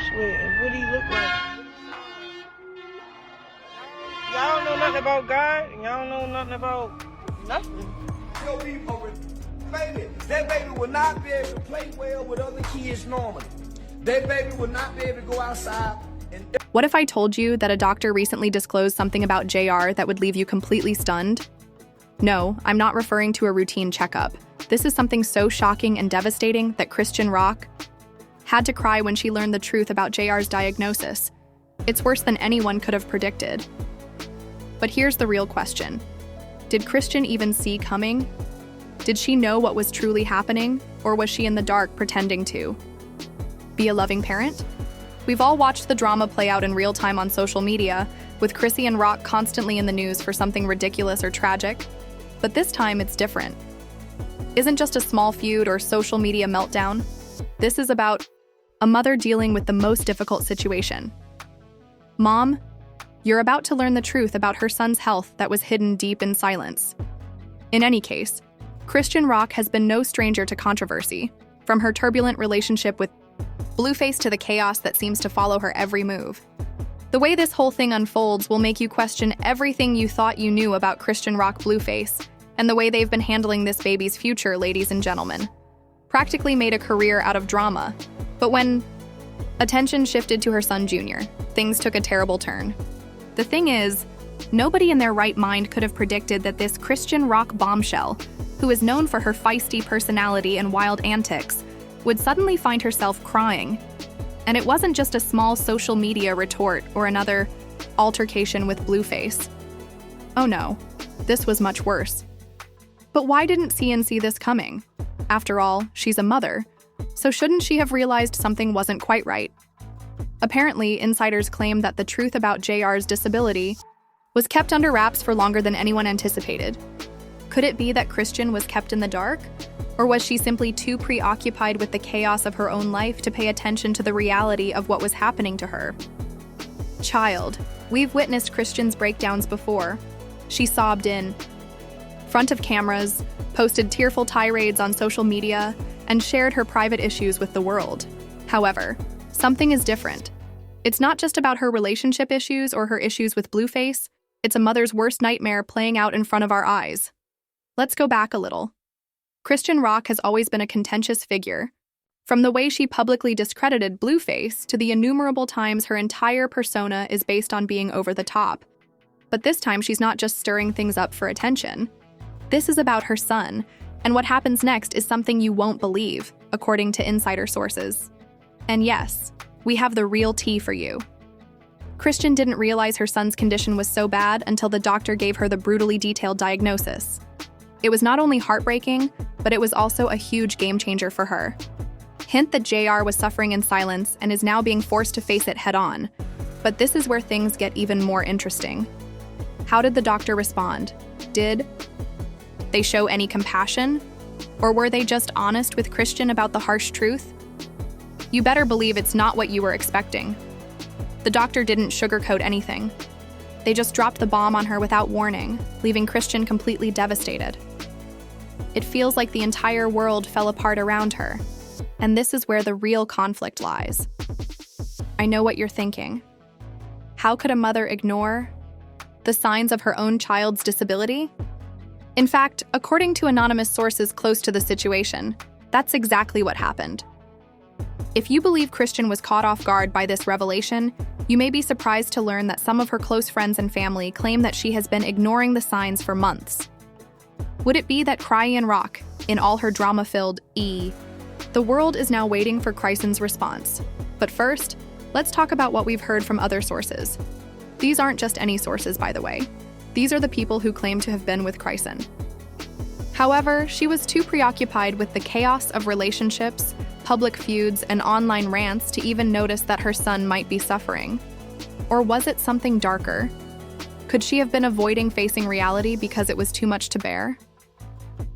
mess with and what he look like. Y'all don't know nothing about God, and y'all don't know nothing about nothing. Yo, people, baby, that baby will not be able to play well with other kids normally. That baby will not be able to go outside and... What if I told you that a doctor recently disclosed something about JR that would leave you completely stunned? No, I'm not referring to a routine checkup. This is something so shocking and devastating that Chrisean Rock had to cry when she learned the truth about JR's diagnosis. It's worse than anyone could have predicted. But here's the real question. Did Chrisean even see coming? Did she know what was truly happening, or was she in the dark pretending to be a loving parent? We've all watched the drama play out in real time on social media, with Chrisean Rock constantly in the news for something ridiculous or tragic. But this time it's different. Isn't just a small feud or social media meltdown. This is about a mother dealing with the most difficult situation. Mom, you're about to learn the truth about her son's health that was hidden deep in silence. In any case, Chrisean Rock has been no stranger to controversy, from her turbulent relationship with Blueface to the chaos that seems to follow her every move. The way this whole thing unfolds will make you question everything you thought you knew about Chrisean Rock Blueface and the way they've been handling this baby's future, ladies and gentlemen. Practically made a career out of drama. But when attention shifted to her son Junior, things took a terrible turn. The thing is, nobody in their right mind could have predicted that this Chrisean Rock bombshell, who is known for her feisty personality and wild antics, would suddenly find herself crying. And it wasn't just a small social media retort or another altercation with Blueface. Oh no, this was much worse. But why didn't CN see this coming? After all, she's a mother, so shouldn't she have realized something wasn't quite right? Apparently, insiders claim that the truth about JR's disability was kept under wraps for longer than anyone anticipated. Could it be that Chrisean was kept in the dark? Or was she simply too preoccupied with the chaos of her own life to pay attention to the reality of what was happening to her? Child, we've witnessed Chrisean's breakdowns before. She sobbed in front of cameras, posted tearful tirades on social media, and shared her private issues with the world. However, something is different. It's not just about her relationship issues or her issues with Blueface. It's a mother's worst nightmare playing out in front of our eyes. Let's go back a little. Chrisean Rock has always been a contentious figure. From the way she publicly discredited Blueface to the innumerable times her entire persona is based on being over the top. But this time she's not just stirring things up for attention. This is about her son, and what happens next is something you won't believe, according to insider sources. And yes, we have the real tea for you. Chrisean didn't realize her son's condition was so bad until the doctor gave her the brutally detailed diagnosis. It was not only heartbreaking, but it was also a huge game changer for her. Hint that JR was suffering in silence and is now being forced to face it head-on. But this is where things get even more interesting. How did the doctor respond? Did they show any compassion? Or were they just honest with Chrisean about the harsh truth? You better believe it's not what you were expecting. The doctor didn't sugarcoat anything. They just dropped the bomb on her without warning, leaving Chrisean completely devastated. It feels like the entire world fell apart around her, and this is where the real conflict lies. I know what you're thinking. How could a mother ignore the signs of her own child's disability? In fact, according to anonymous sources close to the situation, that's exactly what happened. If you believe Chrisean was caught off guard by this revelation, you may be surprised to learn that some of her close friends and family claim that she has been ignoring the signs for months. Would it be that Chrisean Rock, in all her drama-filled the world is now waiting for Chrisean's response. But first, let's talk about what we've heard from other sources. These aren't just any sources, by the way. These are the people who claim to have been with Chrisean. However, she was too preoccupied with the chaos of relationships, public feuds, and online rants to even notice that her son might be suffering. Or was it something darker? Could she have been avoiding facing reality because it was too much to bear?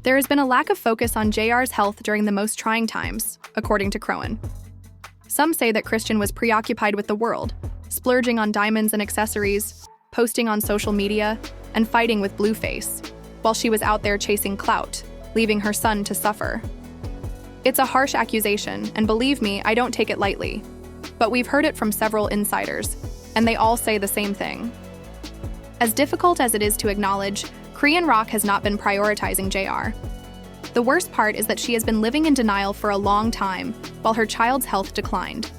There has been a lack of focus on JR's health during the most trying times, according to Crowan. Some say that Chrisean was preoccupied with the world, splurging on diamonds and accessories, posting on social media, and fighting with Blueface, while she was out there chasing clout, leaving her son to suffer. It's a harsh accusation, and believe me, I don't take it lightly. but we've heard it from several insiders, and they all say the same thing. As difficult as it is to acknowledge, Chrisean Rock has not been prioritizing JR. The worst part is that she has been living in denial for a long time, while her child's health declined.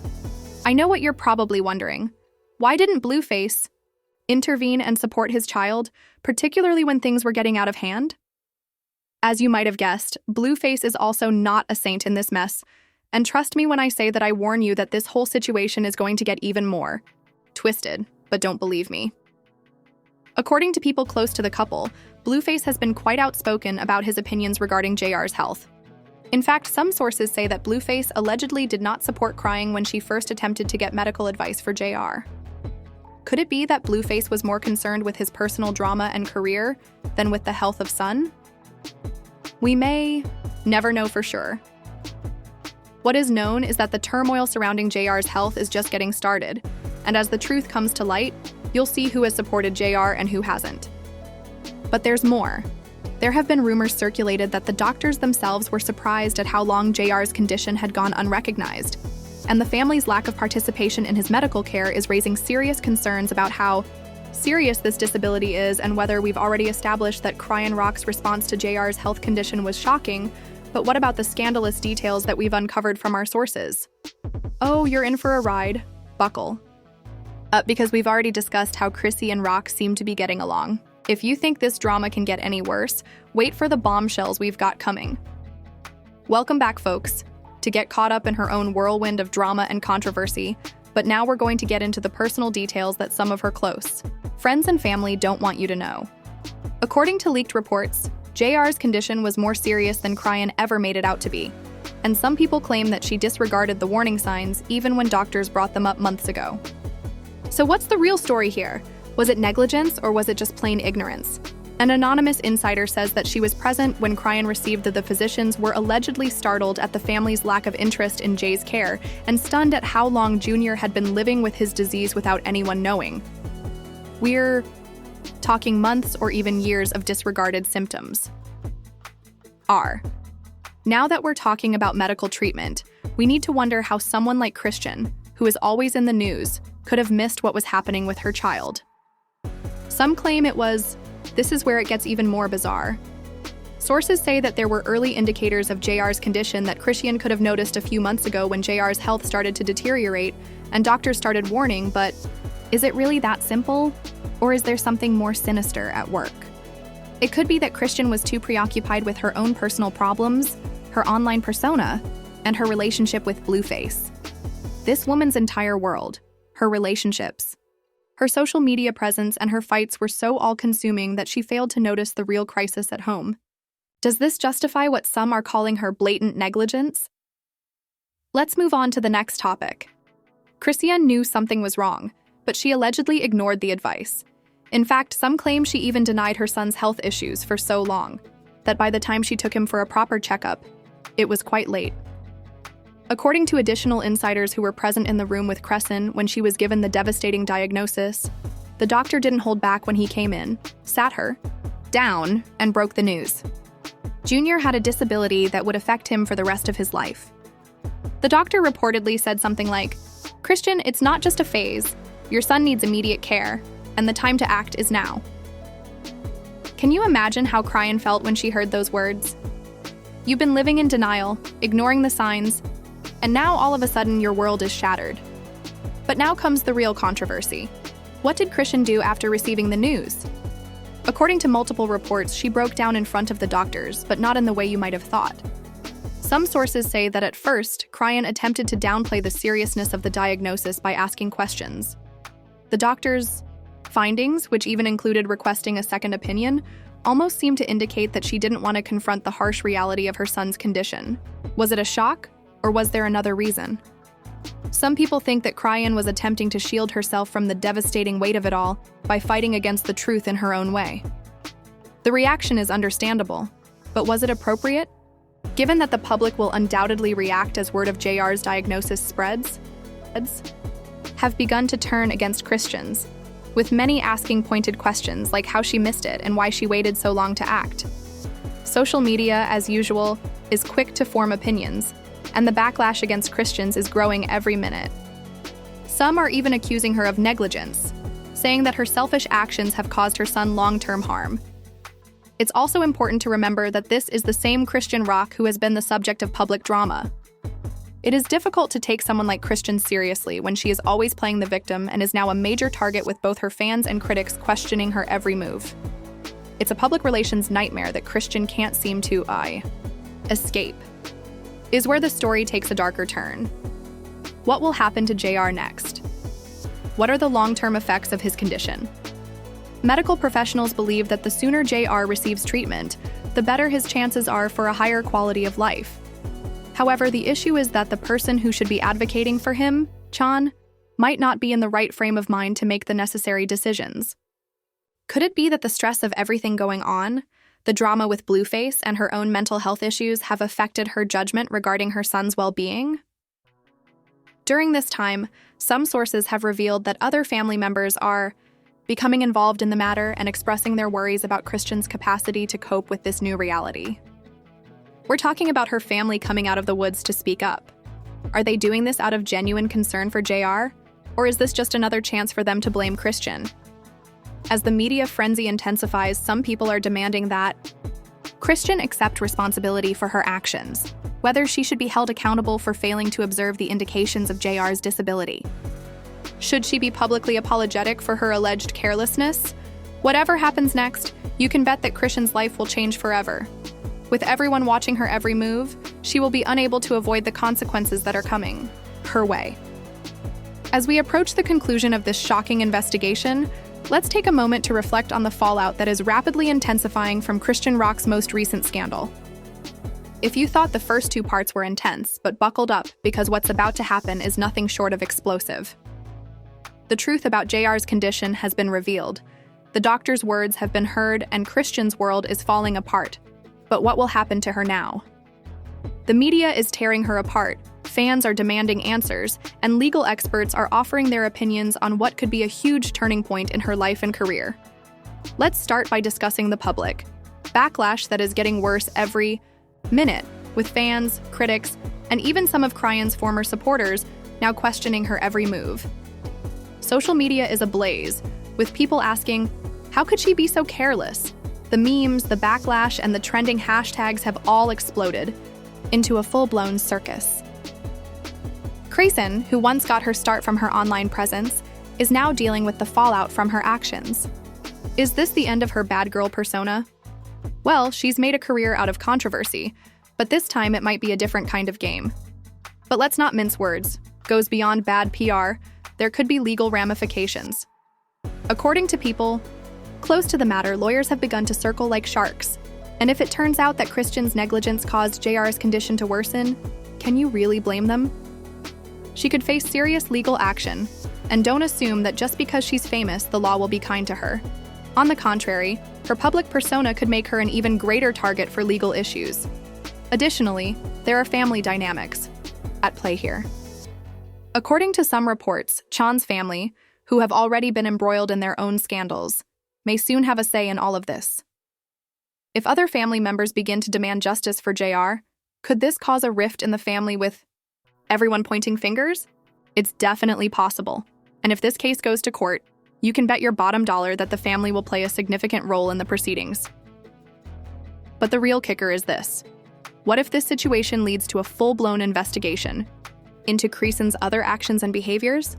I know what you're probably wondering. Why didn't Blueface intervene and support his child, particularly when things were getting out of hand? As you might have guessed, Blueface is also not a saint in this mess, and trust me when I say that I warn you that this whole situation is going to get even more twisted, but don't believe me. According to people close to the couple, Blueface has been quite outspoken about his opinions regarding JR's health. In fact, some sources say that Blueface allegedly did not support crying when she first attempted to get medical advice for JR. Could it be that Blueface was more concerned with his personal drama and career than with the health of son? We may never know for sure. What is known is that the turmoil surrounding JR's health is just getting started, and as the truth comes to light, you'll see who has supported JR and who hasn't. But there's more. There have been rumors circulated that the doctors themselves were surprised at how long JR's condition had gone unrecognized, and the family's lack of participation in his medical care is raising serious concerns about how serious this disability is and whether we've already established that Chrisean Rock's response to JR's health condition was shocking, but what about the scandalous details that we've uncovered from our sources? Oh, you're in for a ride. Buckle. Because we've already discussed how Chrissy and Rock seem to be getting along. If you think this drama can get any worse, wait for the bombshells we've got coming. Welcome back, folks, to get caught up in her own whirlwind of drama and controversy, but now we're going to get into the personal details that some of her close friends and family don't want you to know. According to leaked reports, JR's condition was more serious than Chrisean ever made it out to be, and some people claim that she disregarded the warning signs even when doctors brought them up months ago. So what's the real story here? Was it negligence or was it just plain ignorance? An anonymous insider says that she was present when Chrisean received that the physicians were allegedly startled at the family's lack of interest in Jay's care and stunned at how long Junior had been living with his disease without anyone knowing. We're talking months or even years of disregarded symptoms. Now that we're talking about medical treatment, we need to wonder how someone like Christian, who is always in the news, could have missed what was happening with her child. Some claim it was. This is where it gets even more bizarre. Sources say that there were early indicators of JR's condition that Chrisean could have noticed a few months ago when JR's health started to deteriorate and doctors started warning, but is it really that simple? Or is there something more sinister at work? It could be that Christian was too preoccupied with her own personal problems, her online persona, and her relationship with Blueface. This woman's entire world, her relationships, her social media presence, and her fights were so all-consuming that she failed to notice the real crisis at home. Does this justify what some are calling her blatant negligence? Let's move on to the next topic. Chrisean knew something was wrong, but she allegedly ignored the advice. In fact, some claim she even denied her son's health issues for so long that by the time she took him for a proper checkup, it was quite late. According to additional insiders who were present in the room with Chrisean when she was given the devastating diagnosis, the doctor didn't hold back when he came in, sat her down, and broke the news. Junior had a disability that would affect him for the rest of his life. The doctor reportedly said something like, "Christian, it's not just a phase. Your son needs immediate care, and the time to act is now." Can you imagine how Chrisean felt when she heard those words? You've been living in denial, ignoring the signs, and now all of a sudden your world is shattered. But now comes the real controversy. What did Chrisean do after receiving the news? According to multiple reports, she broke down in front of the doctors, but not in the way you might have thought. Some sources say that at first, Chrisean attempted to downplay the seriousness of the diagnosis by asking questions. The doctor's findings, which even included requesting a second opinion, almost seemed to indicate that she didn't want to confront the harsh reality of her son's condition. Was it a shock, or was there another reason? Some people think that Chrisean was attempting to shield herself from the devastating weight of it all by fighting against the truth in her own way. The reaction is understandable, but was it appropriate? Given that the public will undoubtedly react as word of JR's diagnosis spreads, have begun to turn against Christians, with many asking pointed questions like how she missed it and why she waited so long to act. Social media, as usual, is quick to form opinions, and the backlash against Christians is growing every minute. Some are even accusing her of negligence, saying that her selfish actions have caused her son long-term harm. It's also important to remember that this is the same Chrisean Rock who has been the subject of public drama. It is difficult to take someone like Chrisean seriously when she is always playing the victim and is now a major target with both her fans and critics questioning her every move. It's a public relations nightmare that Chrisean can't seem to escape. Is where the story takes a darker turn. What will happen to JR next? What are the long-term effects of his condition? Medical professionals believe that the sooner JR receives treatment, the better his chances are for a higher quality of life. However, the issue is that the person who should be advocating for him, Chan, might not be in the right frame of mind to make the necessary decisions. Could it be that the stress of everything going on, the drama with Blueface, and her own mental health issues have affected her judgment regarding her son's well-being? During this time, some sources have revealed that other family members are becoming involved in the matter and expressing their worries about Chrisean's capacity to cope with this new reality. We're talking about her family coming out of the woods to speak up. Are they doing this out of genuine concern for JR? Or is this just another chance for them to blame Chrisean? As the media frenzy intensifies, some people are demanding that Chrisean accept responsibility for her actions, whether she should be held accountable for failing to observe the indications of JR's disability. Should she be publicly apologetic for her alleged carelessness? Whatever happens next, you can bet that Chrisean's life will change forever. With everyone watching her every move, she will be unable to avoid the consequences that are coming her way. As we approach the conclusion of this shocking investigation, let's take a moment to reflect on the fallout that is rapidly intensifying from Chrisean Rock's most recent scandal. If you thought the first two parts were intense, but buckled up because what's about to happen is nothing short of explosive. The truth about JR's condition has been revealed. The doctor's words have been heard, and Chrisean's world is falling apart. But what will happen to her now? The media is tearing her apart, fans are demanding answers, and legal experts are offering their opinions on what could be a huge turning point in her life and career. Let's start by discussing the public backlash that is getting worse every minute, with fans, critics, and even some of Chrisean's former supporters now questioning her every move. Social media is ablaze, with people asking, how could she be so careless? The memes, the backlash, and the trending hashtags have all exploded into a full-blown circus. Chrisean, who once got her start from her online presence, is now dealing with the fallout from her actions. Is this the end of her bad girl persona? Well, she's made a career out of controversy, but this time it might be a different kind of game. But let's not mince words. Goes beyond bad PR, there could be legal ramifications. According to people close to the matter, lawyers have begun to circle like sharks. And if it turns out that Chrisean's negligence caused JR's condition to worsen, can you really blame them? She could face serious legal action, and don't assume that just because she's famous, the law will be kind to her. On the contrary, her public persona could make her an even greater target for legal issues. Additionally, there are family dynamics at play here. According to some reports, Chan's family, who have already been embroiled in their own scandals, may soon have a say in all of this. If other family members begin to demand justice for JR, could this cause a rift in the family with everyone pointing fingers? It's definitely possible. And if this case goes to court, you can bet your bottom dollar that the family will play a significant role in the proceedings. But the real kicker is this. What if this situation leads to a full-blown investigation into Chrisean's other actions and behaviors?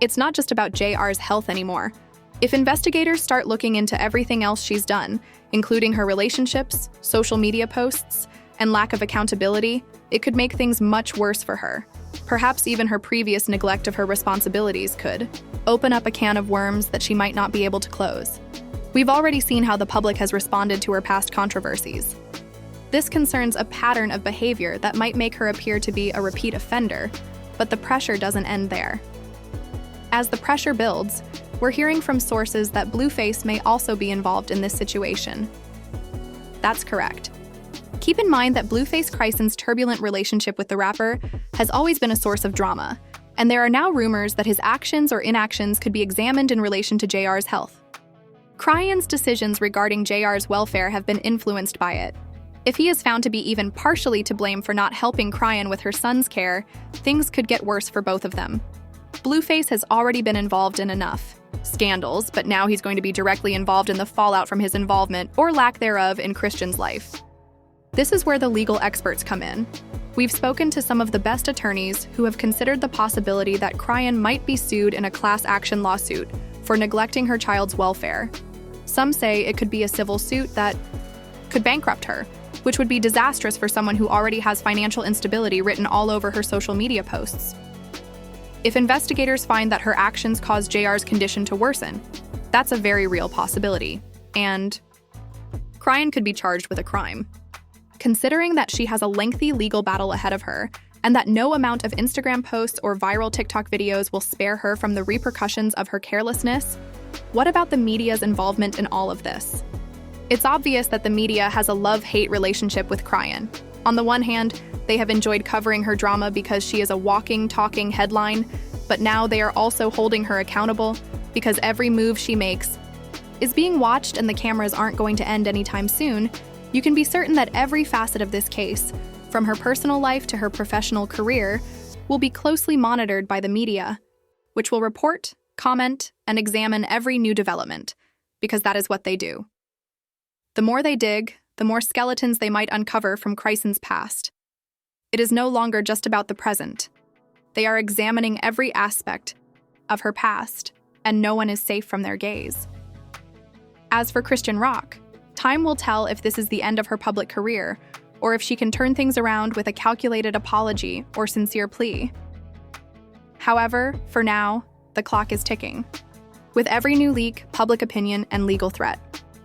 It's not just about JR's health anymore. If investigators start looking into everything else she's done, including her relationships, social media posts, and lack of accountability, it could make things much worse for her. Perhaps even her previous neglect of her responsibilities could open up a can of worms that she might not be able to close. We've already seen how the public has responded to her past controversies. This concerns a pattern of behavior that might make her appear to be a repeat offender, but the pressure doesn't end there. As the pressure builds, we're hearing from sources that Blueface may also be involved in this situation. That's correct. Keep in mind that Blueface Chrisean's turbulent relationship with the rapper has always been a source of drama, and there are now rumors that his actions or inactions could be examined in relation to JR's health. Chrisean's decisions regarding JR's welfare have been influenced by it. If he is found to be even partially to blame for not helping Chrisean with her son's care, things could get worse for both of them. Blueface has already been involved in enough scandals, but now he's going to be directly involved in the fallout from his involvement, or lack thereof, in Chrisean's life. This is where the legal experts come in. We've spoken to some of the best attorneys who have considered the possibility that Chrisean might be sued in a class action lawsuit for neglecting her child's welfare. Some say it could be a civil suit that could bankrupt her, which would be disastrous for someone who already has financial instability written all over her social media posts. If investigators find that her actions caused JR's condition to worsen, that's a very real possibility, and Chrisean could be charged with a crime. Considering that she has a lengthy legal battle ahead of her, and that no amount of Instagram posts or viral TikTok videos will spare her from the repercussions of her carelessness, what about the media's involvement in all of this? It's obvious that the media has a love-hate relationship with Chrisean. On the one hand, they have enjoyed covering her drama because she is a walking, talking headline, but now they are also holding her accountable because every move she makes is being watched and the cameras aren't going to end anytime soon. You can be certain that every facet of this case, from her personal life to her professional career, will be closely monitored by the media, which will report, comment, and examine every new development, because that is what they do. The more they dig, the more skeletons they might uncover from Chrisean's past. It is no longer just about the present. They are examining every aspect of her past, and no one is safe from their gaze. As for Chrisean Rock, time will tell if this is the end of her public career, or if she can turn things around with a calculated apology or sincere plea. However, for now, the clock is ticking. With every new leak, public opinion, and legal threat,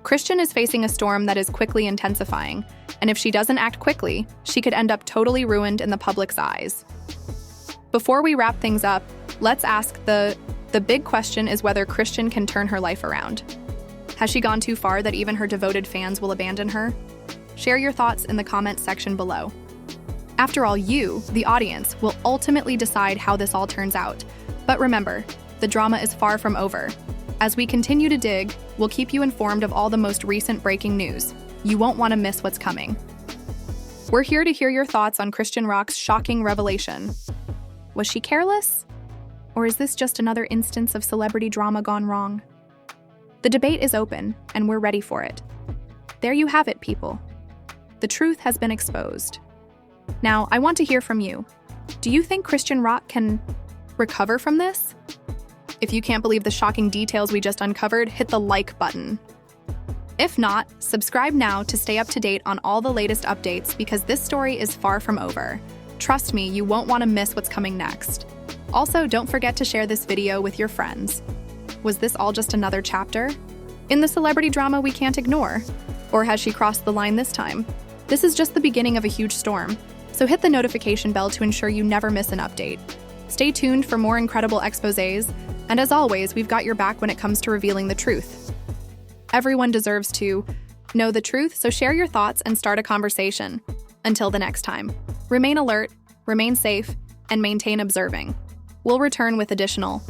Chrisean is facing a storm that is quickly intensifying, and if she doesn't act quickly, she could end up totally ruined in the public's eyes. Before we wrap things up, let's ask the big question is whether Chrisean can turn her life around. Has she gone too far that even her devoted fans will abandon her? Share your thoughts in the comments section below. After all, you, the audience, will ultimately decide how this all turns out. But remember, the drama is far from over. As we continue to dig, we'll keep you informed of all the most recent breaking news. You won't want to miss what's coming. We're here to hear your thoughts on Chrisean Rock's shocking revelation. Was she careless? Or is this just another instance of celebrity drama gone wrong? The debate is open, and we're ready for it. There you have it, people. The truth has been exposed. Now, I want to hear from you. Do you think Chrisean Rock can recover from this? If you can't believe the shocking details we just uncovered, hit the like button. If not, subscribe now to stay up to date on all the latest updates because this story is far from over. Trust me, you won't want to miss what's coming next. Also, don't forget to share this video with your friends. Was this all just another chapter in the celebrity drama we can't ignore? Or has she crossed the line this time? This is just the beginning of a huge storm, so hit the notification bell to ensure you never miss an update. Stay tuned for more incredible exposés, and as always, we've got your back when it comes to revealing the truth. Everyone deserves to know the truth, so share your thoughts and start a conversation. Until the next time, remain alert, remain safe, and maintain observing. We'll return with additional